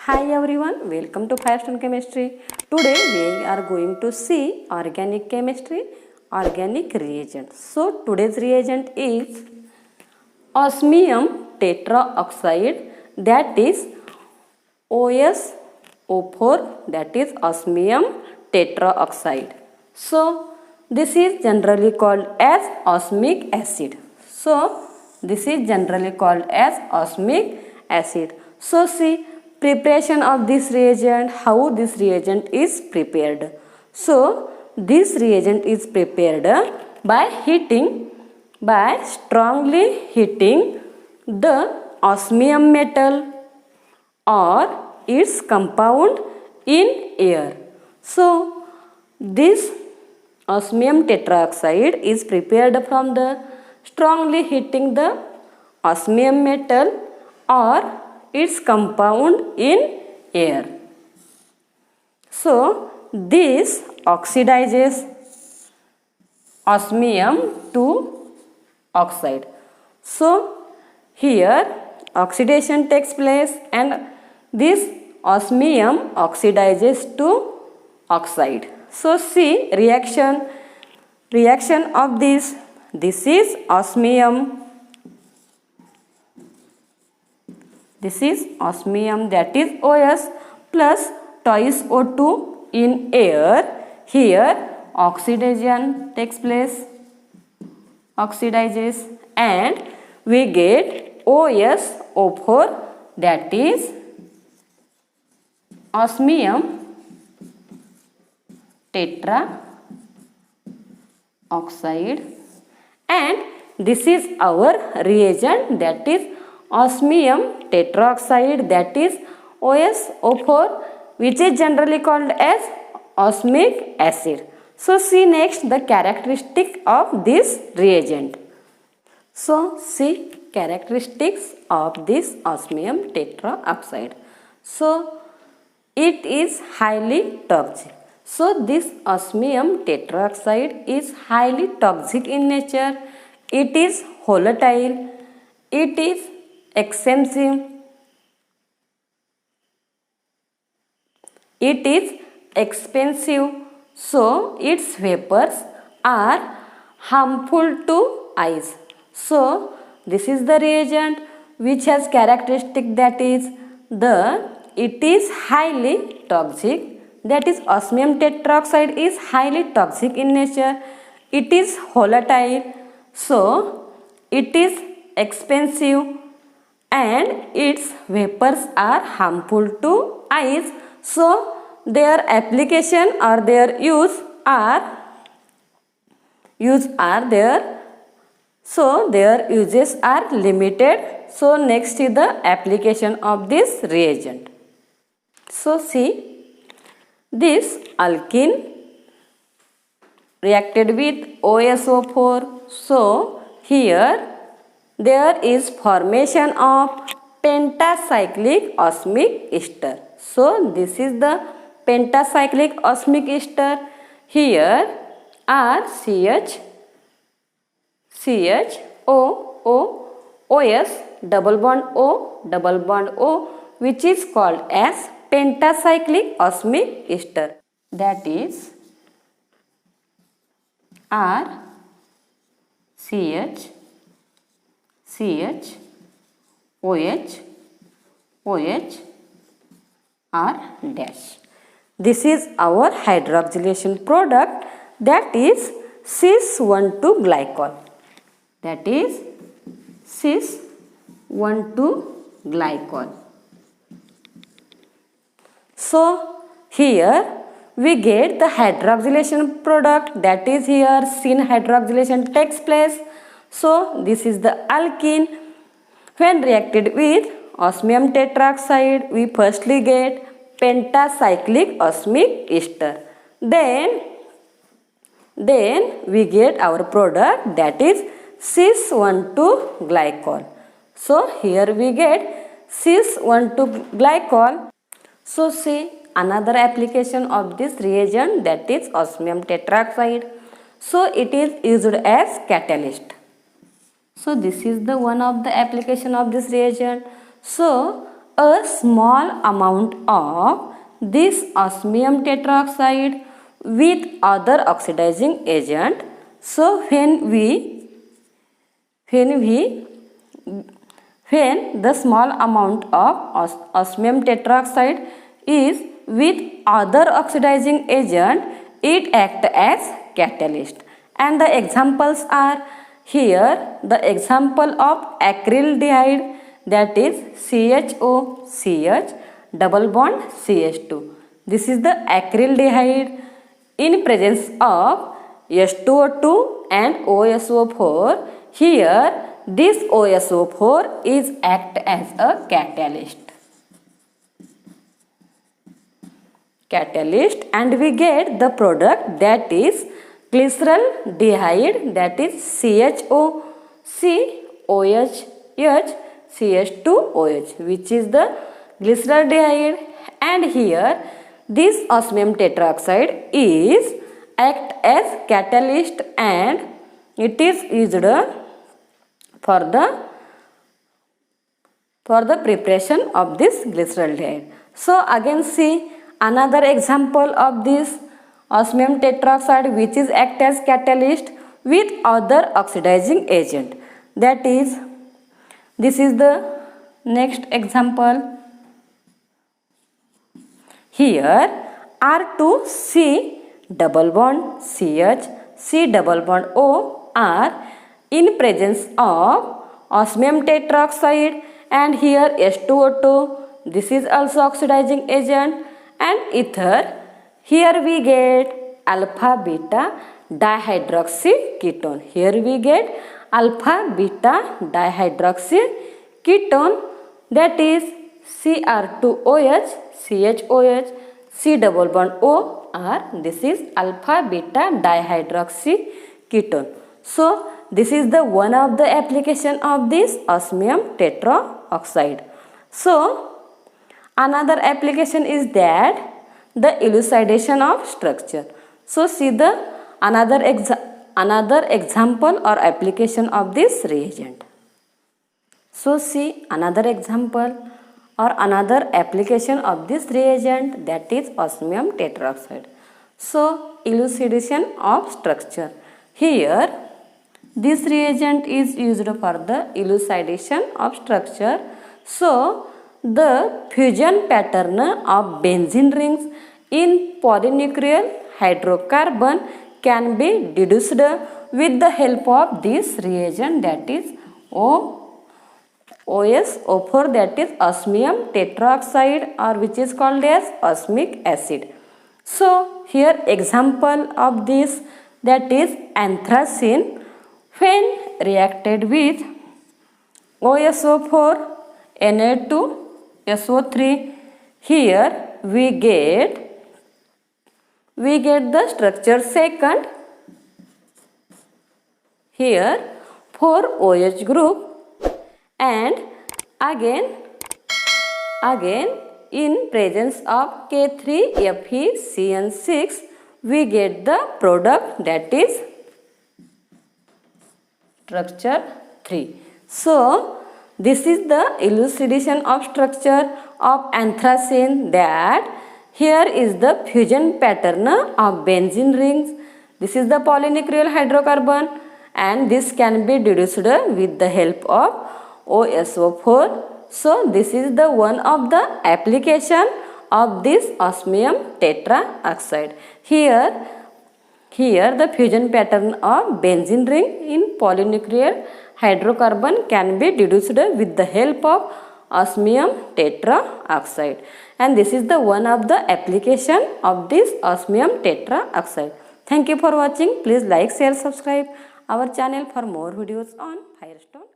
Hi everyone, welcome to Firestone Chemistry. Today we are going to see organic chemistry, organic reagent. So today's reagent is osmium tetraoxide, that is OSO4, that is osmium tetraoxide. So this is generally called as osmic acid. So this is generally called as osmic acid. So see preparation of this reagent, how this reagent is prepared. So this reagent is prepared by strongly heating the osmium metal or its compound in air. So this osmium tetroxide is prepared from the strongly heating the osmium metal or its compound in air. So this oxidizes osmium to oxide. So here oxidation takes place and this osmium oxidizes to oxide. So see reaction of this. This is osmium. This is osmium, that is OS plus twice O2 in air. Here oxidation takes place, oxidizes, and we get OSO4, that is osmium tetraoxide, and this is our reagent, that is osmium tetroxide, that is OSO4, which is generally called as osmic acid. So see next the characteristics of this reagent. So see characteristics of this osmium tetroxide. So it is highly toxic. So this osmium tetroxide is highly toxic in nature. It is volatile. It is expensive. It is expensive. So its vapors are harmful to eyes. So this is the reagent which has characteristic, that is it is highly toxic, that is osmium tetroxide is highly toxic in nature. It is volatile, so it is expensive, and its vapors are harmful to eyes. So their application or their use are there. So their uses are limited. So next is the application of this reagent. So see this alkene reacted with OSO4. So here there is formation of pentacyclic osmic ester. So this is the pentacyclic osmic ester. Here are OS, double bond O, which is called as pentacyclic osmic ester. That is OH R dash. This is our hydroxylation product, that is cis-1,2-glycol. That is cis-1,2-glycol. So here we get the hydroxylation product, that is here syn hydroxylation takes place. So this is the alkene. When reacted with osmium tetroxide, we firstly get pentacyclic osmic ester. Then we get our product, that is cis-1,2-glycol. So here we get cis-1,2-glycol. So see another application of this reagent, that is osmium tetroxide. So it is used as catalyst. So this is the one of the application of this reagent. So a small amount of this osmium tetroxide with other oxidizing agent. So when the small amount of osmium tetroxide is with other oxidizing agent, it acts as catalyst. And the examples are here the example of acryldehyde, that is CHOCH double bond CH2. This is the acryldehyde in presence of H2O2 and OSO4. Here this OSO4 is act as a catalyst. And we get the product, that is glyceraldehyde, that is CHOCOH CH2OH, which is the glyceraldehyde. And here this osmium tetroxide is act as catalyst and it is used for the preparation of this glyceraldehyde. So again see another example of this osmium tetroxide which is act as catalyst with other oxidizing agent. That is, this is the next example. Here R2C double bond CH, C double bond O are in presence of osmium tetroxide, and here H2O2, this is also oxidizing agent, and ether. Here we get alpha beta dihydroxy ketone. Here we get alpha beta dihydroxy ketone, that is Cr2OH CHOH C double bond O R. This is alpha beta dihydroxy ketone. So this is the one of the application of this osmium tetroxide. So another application is that the elucidation of structure. So see the another example or application of this reagent. So see another example or another application of this reagent, that is osmium tetroxide. So elucidation of structure. Here this reagent is used for the elucidation of structure. So the fusion pattern of benzene rings in polynuclear hydrocarbon can be deduced with the help of this reagent, that is OSO4, that is osmium tetroxide, or which is called as osmic acid. So here example of this, that is anthracene, when reacted with OSO4 Na2SO3, here we get the structure second. Here 4 OH group, and again in presence of K3FeCN6 we get the product, that is structure 3. So this is the elucidation of structure of anthracene, that here is the fusion pattern of benzene rings. This is the polynuclear hydrocarbon, and this can be deduced with the help of OSO4. So this is the one of the application of this osmium tetroxide. Here the fusion pattern of benzene ring in polynuclear hydrocarbon can be deduced with the help of osmium tetroxide, and this is the one of the application of this osmium tetroxide. Thank you for watching. Please like, share, subscribe our channel for more videos on Firestone.